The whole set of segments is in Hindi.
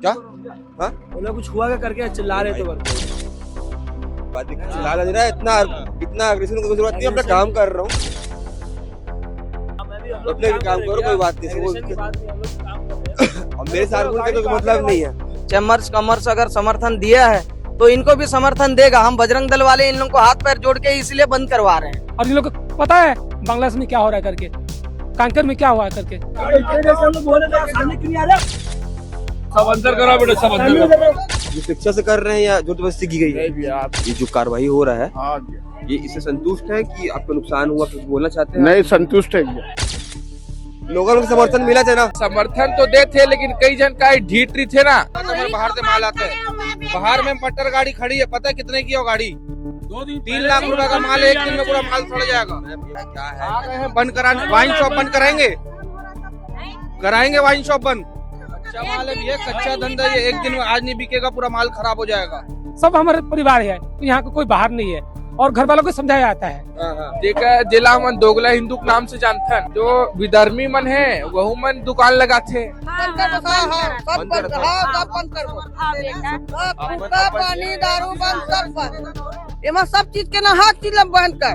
क्या? हाँ? बोला कुछ हुआ क्या करके चिल्ला रहे थे वर्कर। चिल्ला नहीं रहा है, इतना अग्रेसिव की जरूरत नहीं है, अपना काम कर रहा हूँ, अपने काम करो, कोई बात नहीं। और मेरे साथ बोल के तो मतलब नहीं है। चैम्बर्स कॉमर्स अगर समर्थन दिया है तो इनको भी समर्थन देगा। हम बजरंग दल वाले इन लोगों को हाथ पैर जोड़ के इसलिए बंद करवा रहे हैं। और इन लोग को पता है बांग्लादेश में क्या हो रहा है करके, कांकर में क्या हुआ है करके। सब अंदर करा बेटा, सब अंदर करा। जो शिक्षा से कर रहे हैं या जबरदस्ती की गई है, ये जो कार्रवाई हो रहा है, हाँ, ये इससे संतुष्ट है कि आपको नुकसान हुआ, कुछ बोलना चाहते हैं? नहीं संतुष्ट है। लोगों को समर्थन मिला था ना? समर्थन तो देते, लेकिन कई जन का ढीठ रही थे ना। बाहर से माल आता है, बाहर में मटर गाड़ी खड़ी है, पता है कितने की हो गाड़ी? 3 लाख रुपए का माल है, एक दिन में पूरा माल सड़ जाएगा। क्या है? आ गए हैं बंद कराने, वाइन शॉप बंद कराएंगे वाइन शॉप बंद। कच्चा माल है भैया, कच्चा धंधा, ये एक दिन में आज नहीं बिकेगा, पूरा माल खराब हो जाएगा। सब हमारे परिवार है, तो यहाँ का कोई बाहर नहीं है और घर वालों को समझाया जाता है। देखा जिला मन दोगला हिंदू के नाम से जानते हैं, जो विधर्मी मन है वह मन दुकान लगाते हैं। पानी दारू बंद, सब बंद, एमा सब चीज के ना हर चीज बंद कर,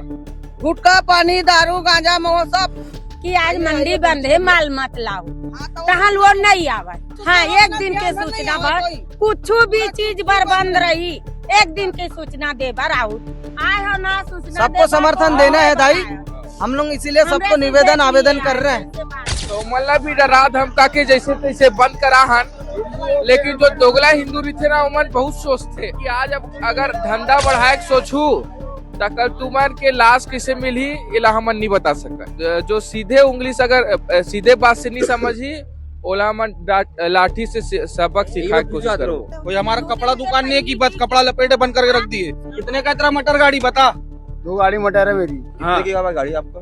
गुटखा पानी दारू गांजा महो सब। कि आज मंडी बंद है, माल मत लाओ, कहाँ वो नहीं आवा। हाँ, एक दिन के सूचना पर कुछ भी चीज पर बंद रही, एक दिन की सूचना दे बार आओ, आए हो ना सूचना। सबको समर्थन देना है दाई, हम लोग इसीलिए सबको निवेदन आवेदन कर रहे हैं। तो मतलब भी डरा धमका के जैसे तैसे बंद करा हन, लेकिन जो दोगला हिंदू थे ना उमन बहुत सोचते कि आज अब अगर धंधा बढ़ाए के सोचू तो कल तुम्हार के लाश किसे मिली, इला हमन नहीं बता सका। जो सीधे उंगली से अगर सीधे बात से नहीं समझी, ओला मन लाठी से सबक सिखा के कोशिश करो। कोई हमारा कपड़ा दुकान नहीं है कि बस कपड़ा लपेटे बंद करके रख दिए। कितने का तेरा मटर गाड़ी बता? 2 गाड़ी मटर है मेरी। हाँ। की गाड़ी आपका?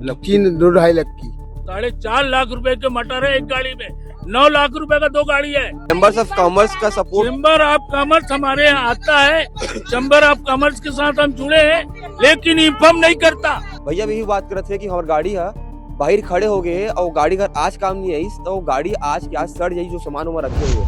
2.5 लाख की। 4.5 लाख रुपए के मटर है एक गाड़ी में, 9 लाख रुपए का 2 गाड़ी है। चैम्बर्स ऑफ कॉमर्स का सपोर्ट, चैम्बर ऑफ कॉमर्स हमारे यहाँ आता है, चैम्बर ऑफ कॉमर्स के साथ हम जुड़े हैं, लेकिन इन्फॉर्म नहीं करता। भैया भी बात कर रहे थे कि हमारी गाड़ी है बाहर खड़े हो गए और गाड़ी घर आज काम नहीं आई, तो गाड़ी आज के आज सड़ जाई जो सामान वहाँ रखे हुए।